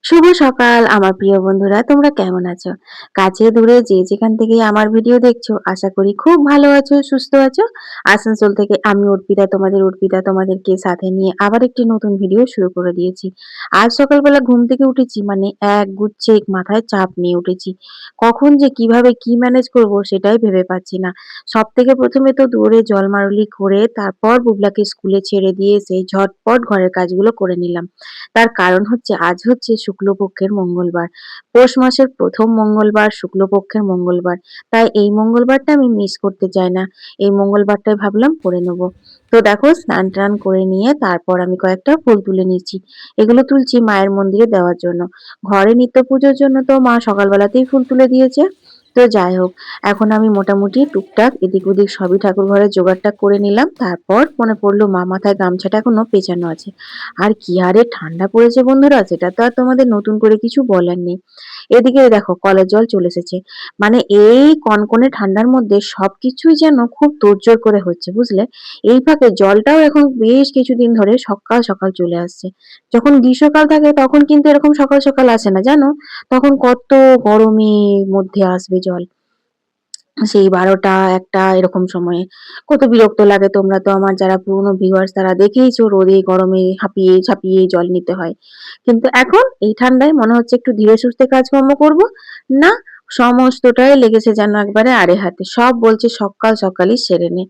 শুভ সকাল আমার প্রিয় বন্ধুরা, তোমরা কেমন আছো? কাছে দূরে যে যেখান থেকে আমার ভিডিও দেখছো, আশা করি খুব ভালো আছো, সুস্থ আছো। আসানসোল থেকে আমি অর্পিতা তোমাদেরকে সাথে নিয়ে আবার একটি নতুন ভিডিও শুরু করে দিয়েছি। আজ সকালবেলা ঘুম থেকে উঠেছি, মানে এক গুচ্ছে মাথায় চাপ নিয়ে উঠেছি। কখন যে কিভাবে কি ম্যানেজ করব সেটাই ভেবে পাচ্ছি না। সবথেকে প্রথমে তো দৌড়ে জলমারলি করে তারপর বুবলাকে স্কুলে ছেড়ে দিয়ে সেই ঝটপট ঘরের কাজগুলো করে নিলাম। তার কারণ হচ্ছে আজ হচ্ছে শুক্লপক্ষের মঙ্গলবার। পৌষ মাসের ১ম মঙ্গলবার, শুক্লপক্ষের মঙ্গলবার। তাই এই মঙ্গলবারটা আমি মিস করতে চাই না। এই মঙ্গলবারটাই ভাবলাম করে নেব। তো দেখো স্নান-টান করে নিয়ে তারপর আমি কয়েকটা ফুল তুলে নিচ্ছি। এগুলো তুলছি মায়ের মন্দিরে দেওয়ার জন্য। ঘরে নিত্য পুজোর জন্য তো মা সকালবেলাতেই ফুল তুলে দিয়েছে। তো যাই হোক, এখন আমি মোটামুটি টুকটাক এদিক ওদিক সবই ঠাকুর ঘরের জোগাড়টা করে নিলাম। তারপর মনে পড়লো মা মাথায় গামছাটা এখনো পেঁচানো আছে। আর কি হারে ঠান্ডা পড়েছে বন্ধুরা, সেটা তো আর তোমাদের নতুন করে কিছু বলার নেই। এদিকে দেখো কলের জল চলে এসেছে। মানে এই কনকনে ঠান্ডার মধ্যে সবকিছুই যেন খুব তোড়জোড় করে হচ্ছে, বুঝলে? এই ফাঁকে জলটাও এখন বেশ কিছুদিন ধরে সকাল সকাল চলে আসছে। যখন গ্রীষ্মকাল থাকে তখন কিন্তু এরকম সকাল সকাল আসে না, জানো? তখন কত গরমের মধ্যে আসবে জল। সেই ১২টা ১টা এরকম সময়ে। কত বিরক্ত লাগে, তোমরা তো আমার যারা পুরনো ভিউয়ার্স তারা দেখেইছো রোদে গরমে হাঁপিয়ে ঝাঁপিয়ে জল নিতে হয়। কিন্তু এখন এই ঠান্ডায় মনে হচ্ছে একটু ধীরে সুস্থে কাজকর্ম করব। না, সমস্তটাই লেগেছে যেন একবারে আড়ে হাতে। সব বলছে সকাল সকালই সেরে নে।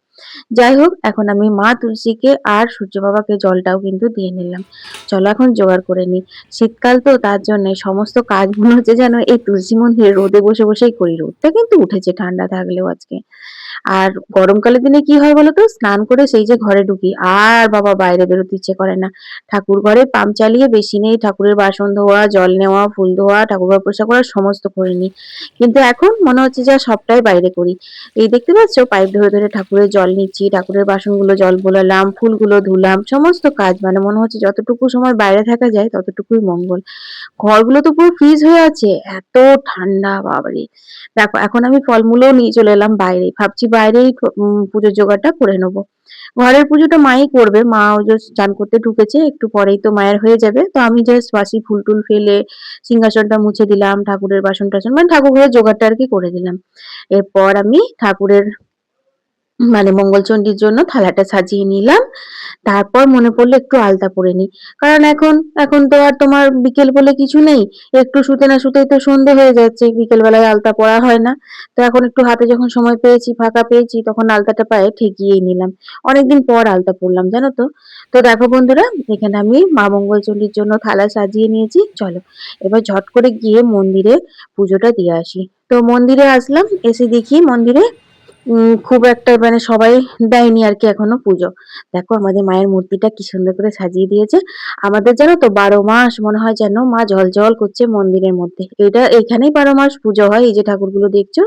যাই হোক, এখন আমি মা তুলসীকে আর সূর্য বাবাকে জলটাও কিন্তু দিয়ে নিলাম। চলো এখন জোগাড় করে নিই। শীতকাল তো তার জন্যে সমস্ত কাজ মনে হচ্ছে যেন এই তুলসী মন্দিরে রোদে বসে বসেই করি। রোদটা কিন্তু উঠেছে ঠান্ডা থাকলেও আজকে। আর গরমকালের দিনে কি হয় বলতো? স্নান করে সেই যে ঘরে ঢুকি, আর বাবা বাইরে বেরোতে ইচ্ছে করে না। ঠাকুর ঘরে পাম্প চালিয়ে বেসিনেই ঠাকুরের বাসন ধোয়া, জল নেওয়া, ফুল ধোয়া, ঠাকুরঘর পরিষ্কার করা সমস্ত করে নিই। কিন্তু এখন মনে হচ্ছে যে সবটাই বাইরে করি। এই দেখতে পাচ্ছ পাইপ ধরে ধরে ঠাকুরের জল নিচ্ছি, ঠাকুরের বাসনগুলো জল বোলালাম, ফুলগুলো ধুলাম, সমস্ত কাজ মানে মনে হচ্ছে যতটুকু সময় বাইরে থাকা যায় ততটুকুই মঙ্গল। ঘরগুলো তো পুরো ফ্রিজ হয়ে আছে, এত ঠান্ডা বাবারে। দেখো এখন আমি ফলমূলও নিয়ে চলে এলাম বাইরে, ভাবছি বাইরেই পুজোর জোগাড়টা করে নেবো। ঘরের পুজোটা মাই করবে, মা ওই যে চান করতে ঢুকেছে, একটু পরেই তো মায়ের হয়ে যাবে। তো আমি জাস্ট বাসি ফুল টুল ফেলে সিংহাসনটা মুছে দিলাম, ঠাকুরের বাসন টাসন মানে ঠাকুর ঘরের জোগাড়টা আর কি করে দিলাম। এরপর আমি ঠাকুরের মানে মঙ্গলচণ্ডীর জন্য থালাটা সাজিয়ে নিলাম। তারপর মনে পড়লো একটু আলতা পরে নিই। কারণ এখন এখন তো আর তোমার বিকেল বলে কিছু নেই। একটু শুতে না শুতেই তো সন্ধে হয়ে যাচ্ছে। বিকেল বেলায় আলতা পরা হয় না। তো এখন একটু হাতে যখন সময় পেয়েছি, ফাঁকা পেয়েছি, তখন আলতাটা পায়ে ঠেকিয়েই নিলাম। অনেকদিন পর আলতা পরলাম, জানো তো? তো দেখো বন্ধুরা, এখানে আমি মা মঙ্গলচণ্ডীর জন্য থালা সাজিয়ে নিয়েছি। চলো এবার ঝট করে গিয়ে মন্দিরে পুজোটা দিয়ে আসি। তো মন্দিরে আসলাম, এসে দেখি মন্দিরে খুব একটা মানে সবাই দেয়নি আরকি এখনো পুজো। দেখো আমাদের মায়ের মূর্তিটা কি সুন্দর করে সাজিয়ে দিয়েছে। আমাদের জানো তো ১২ মাস মনে হয় যেন মা জ্বলজ্বল করছে মন্দিরের মধ্যে। এটা এখানেই ১২ মাস পুজো হয়, এই যে ঠাকুরগুলো দেখছো।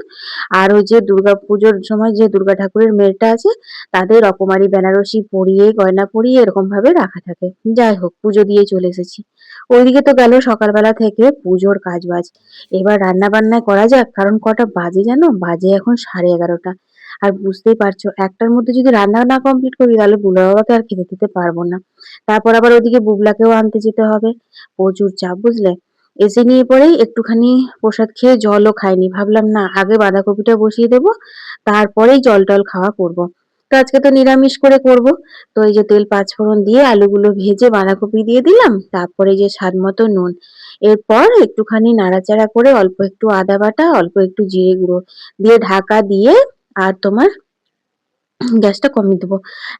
আর ওই যে দুর্গা পুজোর সময় যে দুর্গা ঠাকুরের মেলটা আছে, তাদের রকমারি বেনারসি পরিয়ে, গয়না পরিয়ে এরকম ভাবে রাখা থাকে। যাই হোক, পুজো দিয়ে চলে এসেছি। ওইদিকে তো গেল সকালবেলা থেকে পুজোর কাজবাজ। এবার রান্না বান্না করা যাক, কারণ কটা বাজে জানো? বাজে এখন 11:30। আর বুঝতেই পারছো একটার মধ্যে যদি রান্না না কমপ্লিট করি তাহলে বুলা বাবাকে আর খেতে দিতে পারবো না। তারপর আবার ওদিকে বুবলাকেও আনতে যেতে হবে। প্রচুর চাপ, বুঝলে? এসে নিয়ে পরেই একটুখানি প্রসাদ খেয়ে জলও খাইনি, ভাবলাম না আগে বাঁধাকপিটা বসিয়ে দেবো, তারপরেই জল টল খাওয়া করব। তো আজকে তো নিরামিষ করে করব। তো এই যে তেল পাঁচফোড়ন দিয়ে আলুগুলো ভেজে বাঁধাকপি দিয়ে দিলাম, তারপরে যে স্বাদ মতো নুন। এরপর একটুখানি নাড়াচাড়া করে অল্প একটু আদা বাটা, অল্প একটু জিরে গুঁড়ো দিয়ে ঢাকা দিয়ে আর তোমার গ্যাসটা কমিয়ে দেবো।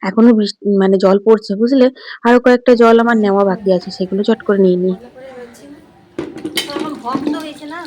এখনো মানে জল পড়ছে, বুঝলে? আরো কয়েকটা জল আমার নেওয়া বাকি আছে, সেগুলো চট করে নিয়ে নিই। ভালো করে হচ্ছে না, তো এখন বন্ধ হয়েছে না।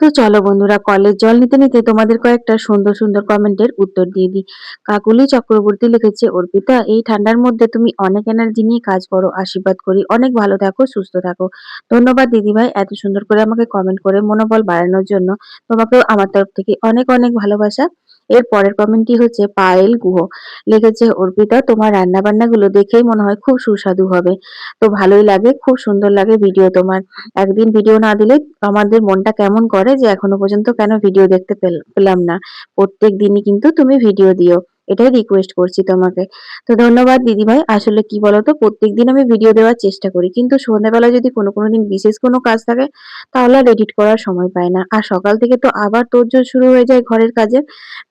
তো চলো বন্ধুরা, কলের জল নিতে নিতে তোমাদের কয়েকটা সুন্দর সুন্দর কমেন্টের উত্তর দিয়ে দিই। কাকুলি চক্রবর্তী লিখেছে, অর্পিতা এই ঠান্ডার মধ্যে তুমি অনেক এনার্জি নিয়ে কাজ করো, আশীর্বাদ করি অনেক ভালো থাকো, সুস্থ থাকো। ধন্যবাদ দিদিভাই, এত সুন্দর করে আমাকে কমেন্ট করে মনোবল বাড়ানোর জন্য। তোমাকেও আমার তরফ থেকে অনেক অনেক ভালোবাসা। এর পরের কমেন্টটি হচ্ছে পায়েল গুহ, লিখেছে অর্পিতা তোমার রান্না বান্নাগুলো দেখেই মনে হয় খুব সুস্বাদু হবে। তো ভালোই লাগে, খুব সুন্দর লাগে ভিডিও তোমার। একদিন ভিডিও না দিলে আমাদের মনটা কেমন করে যে এখনো পর্যন্ত কেন ভিডিও দেখতে পেলাম না। প্রত্যেক দিনই কিন্তু তুমি ভিডিও দিও, এটাই রিকোয়েস্ট করছি তোমাকে। তো ধন্যবাদ দিদিভাই। আসলে কি বলতো, প্রত্যেকদিন আমি ভিডিও দেওয়ার চেষ্টা করি, কিন্তু সন্ধ্যাবেলা যদি কোনো দিন বিশেষ কোনো কাজ থাকে তাহলে আর এডিট করার সময় পাই না। আর সকাল থেকে তো আবার তোড়জোড় শুরু হয়ে যায় ঘরের কাজে।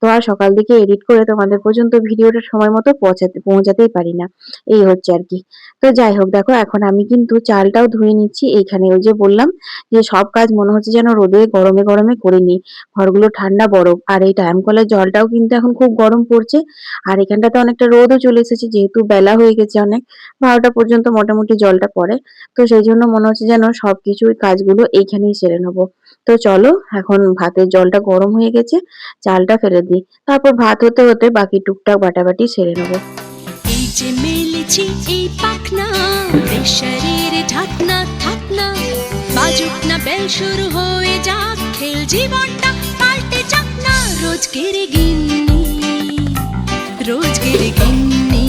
তো আর সকাল দিকে এডিট করে তোমাদের পর্যন্ত ভিডিওটা সময় মতো পৌঁছাতেই পারি না। এই হচ্ছে আর কি। তো যাই হোক, দেখো এখন আমি কিন্তু চালটাও ধুয়ে নিচ্ছি এইখানে। ওই যে বললাম যে সব কাজ মনে হচ্ছে যেন রোদে গরমে গরমে করে নিই। ঘরগুলো ঠান্ডা বরফ, আর এই টাইম কলের জলটাও কিন্তু এখন খুব গরম পড়ছে। আর এখানটাতে অনেকটা রোদও চলে এসেছে, যেহেতু বেলা হয়ে গেছে অনেক, 12টা পর্যন্ত মোটামুটি জলটা পড়ে। তো সেই জন্য মনে হচ্ছে যেন সবকিছুই কাজগুলো এইখানেই সেরে নেবো। তো চলো, এখন ভাতের জলটা গরম হয়ে গেছে, চালটা ফেলে দিই, তারপর ভাত হতে হতে বাকি টুকটাক বাটাবাটি সেরে নেবো। এই যে মেলেছি এই পাখনা, প্রেশারের ঢাকনা থাকনা, বাজুক না বেল শুরু হয়ে যাক, খেল জীবনটা পাল্টে যাক না। রোজকের গিন্নি, রোজকের গিন্নি,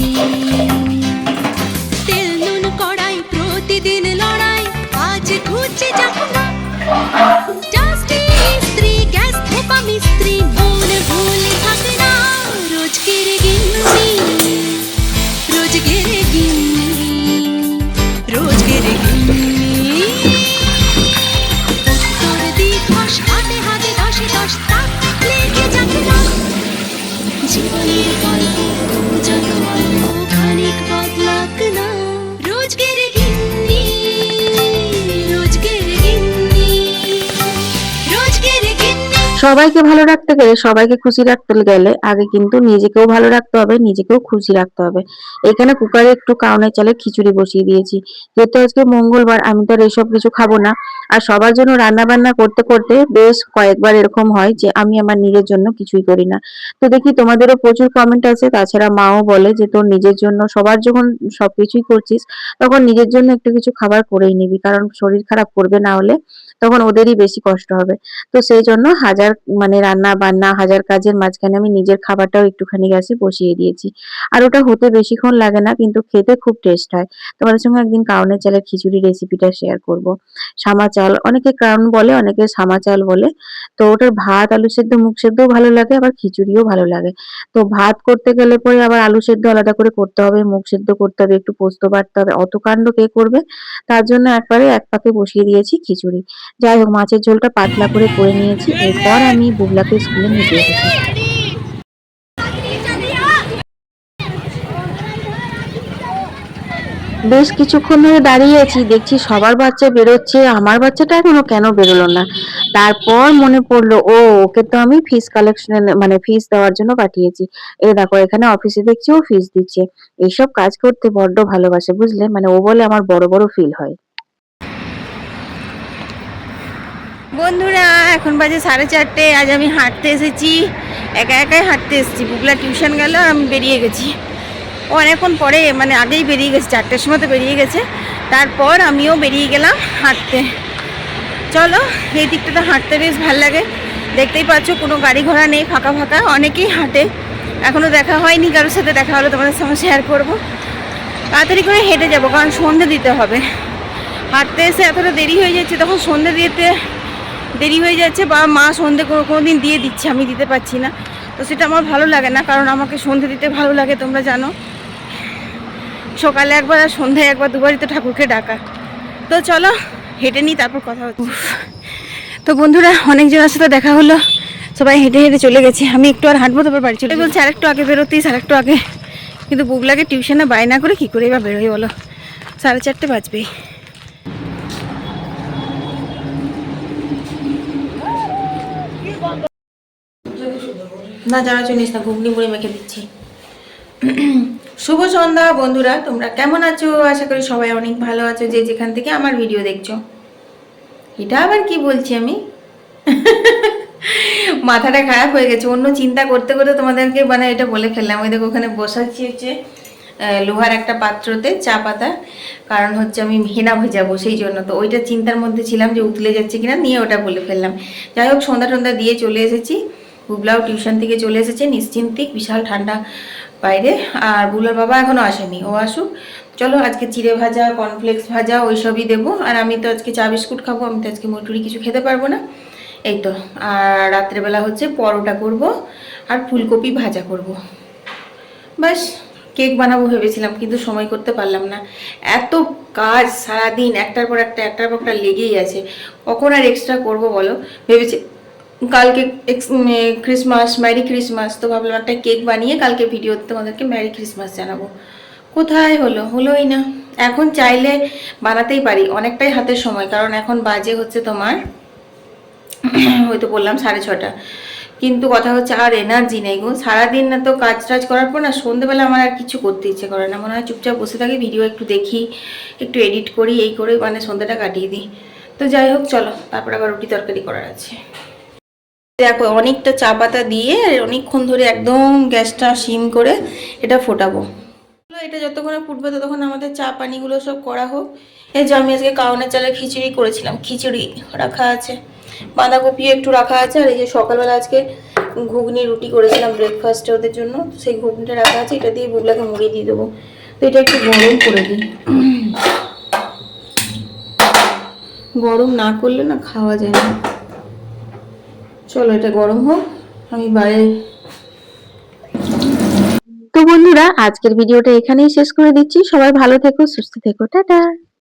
তেল নুন কড়াই প্রতিদিন লড়াই, আজ ঘুচে যাক না। ডাস্টি ইস্ত্রি গ্যাস ধোপা মিস্ত্রি, মন ভুলে থাকে না। রোজকের গিন্নি, রোজকের গিন্নি, রোজকের গিন্নি। উত্তর দিঘস হাতে হাতে দশে দশ তাক লেগে যাবে না। জীবনের গল্প যত অল্প খানিক বদলাক না। রোজকের গিন্নি, রোজকের গিন্নি, রোজকের গিন্নি। সবাইকে ভালো রাখতে গেলে, সবাইকে খুশি রাখতে গেলে আগে কিন্তু নিজেকেও ভালো রাখতে হবে, নিজেকেও খুশি রাখতে হবে। এখানে কুকারে একটু কাউনের চালের খিচুড়ি বসিয়ে দিয়েছি, যেহেতু আজকে মঙ্গলবার, আমি তো আর এসব কিছু খাবো না। আর সবার জন্য রান্না বান্না করতে করতে বেশ কয়েকবার এরকম হয় যে আমি আমার নিজের জন্য কিছুই করি না। তো দেখি তোমাদেরও প্রচুর কমেন্ট আছে, তাছাড়া মাও বলে যে তোর নিজের জন্য সবার যখন সবকিছুই করছিস, তখন নিজের জন্য একটু কিছু খাবার করেই নিবি, কারণ শরীর খারাপ করবে না হলে, তখন ওদেরই বেশি কষ্ট হবে। তো সেই জন্য হাজার রান্না বান্না হাজার কাজের মাঝখানে আমি নিজের খাবারটাও একটুখানি গ্যাসে বসিয়ে দিয়েছি। আর ওটা হতে বেশিক্ষণ লাগে না, কিন্তু খেতে খুব টেস্ট হয়। তোমাদের সঙ্গে একদিন কাউনের চালের খিচুড়ি রেসিপিটা শেয়ার করব। সামা চাল, অনেকে কাউন বলে, অনেকে সামা চাল বলে। তো ওটার ভাত, আলু সেদ্ধ, মুগ সেদ্ধও ভালো লাগে, আবার খিচুড়িও ভালো লাগে। তো ভাত করতে গেলে পরে আবার আলু সেদ্ধ আলাদা করে করতে হবে, মুগ সেদ্ধ করতে হবে, একটু পোস্ত বাটতে হবে, অত কাণ্ড কে করবে? তার জন্য একবারে এক পাকে বসিয়ে দিয়েছি খিচুড়ি। যাই হোক, মাছের ঝোলটা পাতলা করে নিয়েছি। এরপর আমি বুবলাকে স্কুলে নিতে এসেছি। বেশ কিছুক্ষণ ধরে দাঁড়িয়ে আছি, দেখছি সবার বাচ্চা বেরোচ্ছে, আমার বাচ্চাটা এখনো কেন বেরোলো না। তারপর মনে পড়লো, ওকে তো আমি ফিস কালেকশন ফিস দেওয়ার জন্য পাঠিয়েছি। এই দেখো, এখানে অফিসে দেখছি ও ফিস দিচ্ছে। এইসব কাজ করতে বড্ড ভালোবাসে, বুঝলে, ও বলে আমার বড় বড় ফিল হয়। বন্ধুরা, এখন বাজে 4:30। আজ আমি হাঁটতে এসেছি, একা একাই হাঁটতে এসেছি। বুবলা টিউশন গেল আর আমি বেরিয়ে গেছি। ও অনেকক্ষণ পরে, আগেই বেরিয়ে গেছে, 4টের সময় তো বেরিয়ে গেছে। তারপর আমিও বেরিয়ে গেলাম হাঁটতে। চলো, এই দিকটা তো হাঁটতে বেশ ভালো লাগে। দেখতেই পাচ্ছ কোনো গাড়ি ঘোড়া নেই, ফাঁকা ফাঁকা, অনেকেই হাঁটে। এখনও দেখা হয়নি কারোর সাথে, দেখা হলে তোমাদের সঙ্গে শেয়ার করবো। তাড়াতাড়ি করে হেঁটে যাবো, কারণ সন্ধে দিতে হবে। হাঁটতে এসে এতটা দেরি হয়ে যাচ্ছে, তখন সন্ধে দিতে দেরি হয়ে যাচ্ছে, বা মা সন্ধে কোনো দিন দিয়ে দিচ্ছে, আমি দিতে পারছি না। তো সেটা আমার ভালো লাগে না, কারণ আমাকে সন্ধে দিতে ভালো লাগে, তোমরা জানো। সকালে একবার আর সন্ধ্যায় একবার, দুবারই তো ঠাকুরকে ডাকা। তো চলো হেঁটে নিই, তারপর কথা হচ্ছে। তো বন্ধুরা, অনেকজনের সাথে দেখা হলো, সবাই হেঁটে হেঁটে চলে গেছে। আমি একটু আর হাঁটবো, তারপর বাড়ি চলে বলছি আরেকটু আগে বেরোতেই, আরেকটু আগে। কিন্তু বুবলাকে টিউশনে বায়না করে কী করে বা বেরোই বলো, 4:30 বাজবেই। না, জানা চিনিস না, ঘুগনি মুড়ি মেখে দিচ্ছি। শুভ সন্ধ্যা বন্ধুরা, তোমরা কেমন আছো? আশা করি সবাই অনেক ভালো আছো, যে যেখান থেকে আমার ভিডিও দেখছো। এটা আবার কি বলছি আমি? মাথাটা খারাপ হয়ে গেছে, অন্য চিন্তা করতে করতে তোমাদেরকে এটা বলে ফেললাম। ওই দেখো, ওখানে বসাচ্ছি হচ্ছে লোহার একটা পাত্রতে চা পাতা, কারণ হচ্ছে আমি হেনা ভেজাবো, সেই জন্য। তো ওইটা চিন্তার মধ্যে ছিলাম যে উতলে যাচ্ছে কিনা, নিয়ে ওটা বলে ফেললাম। যাই হোক, সন্ধ্যা টন্ধা দিয়ে চলে এসেছি। বুবলাও টিউশন থেকে চলে এসেছে নিশ্চিন্তিক, বিশাল ঠান্ডা বাইরে। আর বুবলার বাবা এখনো আসেনি, ও আসুক। চলো আজকে চিড়ে ভাজা, কর্নফ্লেক্স ভাজা ওইসবই দেবো। আর আমি তো আজকে চা বিস্কুট খাবো, আমি তো আজকে মুড়ি কিছু খেতে পারবো না। এই তো। আর রাত্রেবেলা হচ্ছে পরোটা করব আর ফুলকপি ভাজা করব, বাস। কেক বানাবো ভেবেছিলাম, কিন্তু সময় করতে পারলাম না। এত কাজ সারাদিন, একটার পর একটা লেগেই আছে, কখন আর এক্সট্রা করব বলো। ভেবেছি কালকে ক্রিসমাস, ম্যারি ক্রিসমাস, তো ভাবলাম একটা কেক বানিয়ে কালকে ভিডিওতে তোমাদেরকে ম্যারি ক্রিসমাস জানাবো। কোথায় হলোই না। এখন চাইলে বানাতেই পারি, অনেকটাই হাতের সময়, কারণ এখন বাজে হচ্ছে তোমার হয়তো বললাম 6:30, কিন্তু কথা হচ্ছে আর এনার্জি নেই গো। সারাদিন না তো কাজ টাজ করার পর না সন্ধ্যেবেলা আমার আর কিছু করতে ইচ্ছে করে না, মনে হয় চুপচাপ বসে থাকি, ভিডিও একটু দেখি, একটু এডিট করি, এই করে মানে সন্ধ্যাটা কাটিয়ে দিই। তো যাই হোক চলো, তারপর আবার রুটি তরকারি করার আছে। দেখো অনেকটা চা পাতা দিয়ে অনেকক্ষণ ধরে একদম গ্যাসটা সিম করে এটা ফোটাবো। এটা যতক্ষণে ফুটবে ততক্ষণ আমাদের চা পানিগুলো সব করা হোক। এই যে আমি আজকে কাউনের চালের খিচুড়ি করেছিলাম, খিচুড়ি রাখা আছে, বাঁধাকপিও একটু রাখা আছে। আর এই যে সকালবেলা আজকে ঘুগনি রুটি করেছিলাম ব্রেকফাস্টে ওদের জন্য, সেই ঘুগনিটা রাখা আছে, এটা দিয়ে বুবলাকে মুড়ি দিয়ে দেবো। তো এটা একটু গরম করে দিই, গরম না করলে না খাওয়া যায় না। চলো এটা গরম হোক, আমি বাইরে। তো বন্ধুরা, আজকের ভিডিওটা এখানেই শেষ করে দিচ্ছি। সবাই ভালো থেকো, সুস্থ থেকো, টাটা।